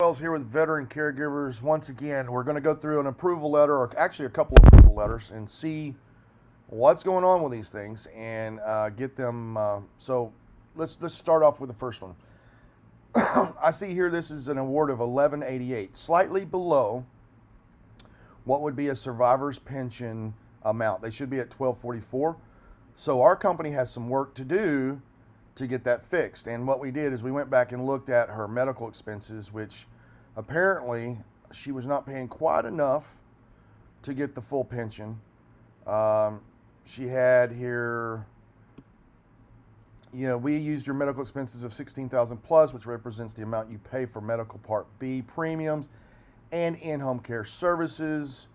Wells here with Veteran Caregivers. Once again, we're going to go through an approval letter, or actually a couple of approval letters, and see what's going on with these things and get them. So let's start off with the first one. I see here this is an award of $1188, slightly below what would be a survivor's pension amount. They should be at $1244. So our company has some work to do to get that fixed. And what we did is we went back and looked at her medical expenses, which apparently she was not paying quite enough to get the full pension. She had here, we used your medical expenses of $16,000 plus, which represents the amount you pay for medical Part B premiums and in-home care services.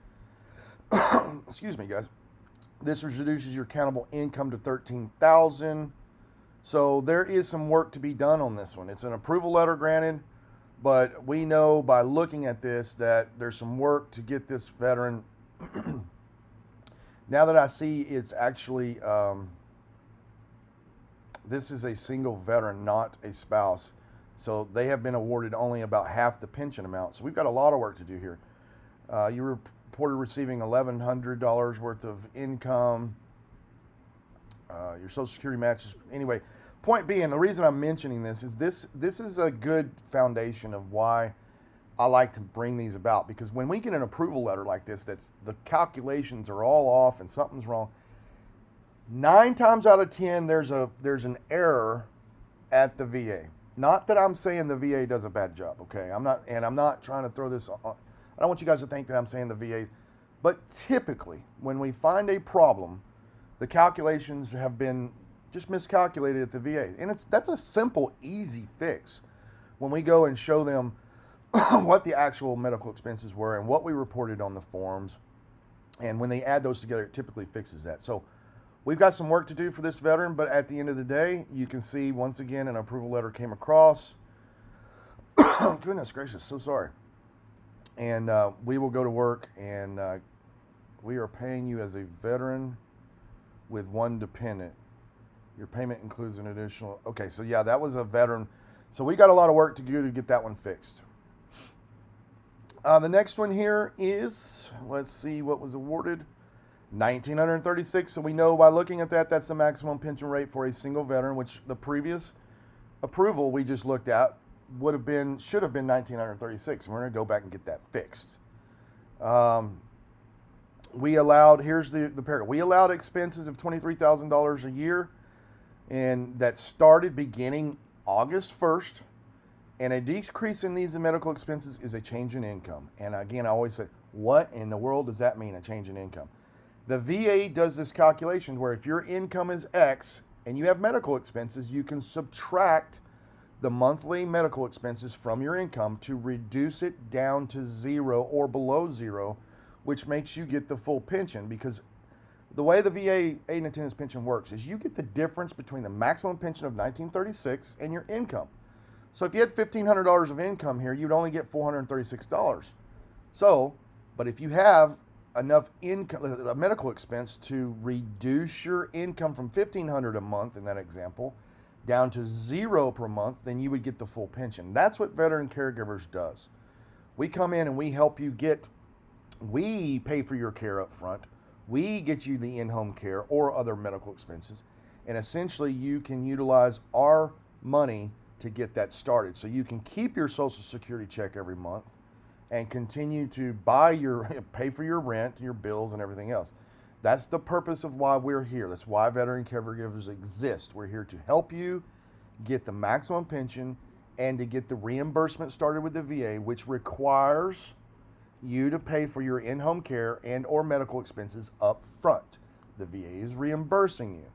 Excuse me, guys. This reduces your countable income to $13,000. So there is some work to be done on this one. It's an approval letter granted, but we know by looking at this that there's some work to get this veteran. Now that I see it's actually, this is a single veteran, not a spouse. So they have been awarded only about half the pension amount. So we've got a lot of work to do here. You reported receiving $1,100 worth of income. Your Social Security matches. Anyway, point being, the reason I'm mentioning this is a good foundation of why I like to bring these about, because when we get an approval letter like this, that's the calculations are all off and something's wrong. 9 times out of 10, there's an error at the VA. Not that I'm saying the VA does a bad job, okay? I'm not trying to throw this on. I don't want you guys to think that I'm saying the VA, but typically when we find a problem, the calculations have been just miscalculated at the VA. And that's a simple, easy fix. When we go and show them what the actual medical expenses were and what we reported on the forms, and when they add those together, it typically fixes that. So we've got some work to do for this veteran, but at the end of the day, you can see once again an approval letter came across. Goodness gracious, so sorry. And we will go to work, and we are paying you as a veteran with one dependent. Your payment includes an additional. Okay, so yeah, that was a veteran. So we got a lot of work to do to get that one fixed. The next one here is, let's see what was awarded, $1,936. So we know by looking at that, that's the maximum pension rate for a single veteran, which the previous approval we just looked at should have been $1,936. And we're going to go back and get that fixed. We allowed, here's the paragraph. We allowed expenses of $23,000 a year, and that started beginning August 1st. And a decrease in these medical expenses is a change in income. And again, I always say, what in the world does that mean, a change in income? The VA does this calculation where if your income is X and you have medical expenses, you can subtract the monthly medical expenses from your income to reduce it down to 0 or below 0, which makes you get the full pension. Because the way the VA aid and attendance pension works is you get the difference between the maximum pension of $1,936 and your income. So if you had $1,500 of income here, you'd only get $436. So, but if you have enough income, a medical expense to reduce your income from $1,500 a month in that example down to 0 per month, then you would get the full pension. That's what Veteran Caregivers does. We come in and we help you we pay for your care up front. We get you the in-home care or other medical expenses. And essentially you can utilize our money to get that started. So you can keep your Social Security check every month and continue to pay for your rent, your bills, and everything else. That's the purpose of why we're here. That's why Veteran Caregivers exist. We're here to help you get the maximum pension and to get the reimbursement started with the VA, which requires you to pay for your in-home care and or medical expenses up front. The VA is reimbursing you.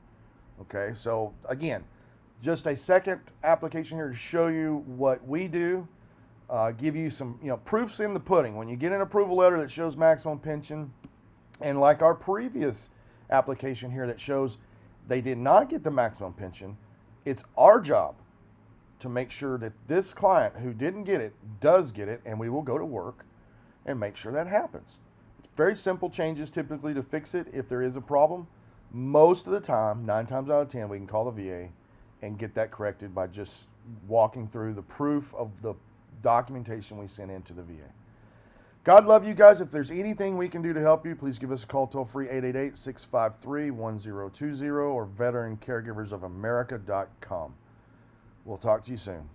Okay, so again, just a second application here to show you what we do, give you some proofs in the pudding. When you get an approval letter that shows maximum pension, and like our previous application here that shows they did not get the maximum pension, it's our job to make sure that this client who didn't get it does get it, and we will go to work and make sure that happens. It's very simple changes typically to fix it if there is a problem. Most of the time, 9 times out of 10, we can call the VA and get that corrected by just walking through the proof of the documentation we sent into the VA. God love you guys. If there's anything we can do to help you, please give us a call toll free 888-653-1020 or veterancaregiversofamerica.com. We'll talk to you soon.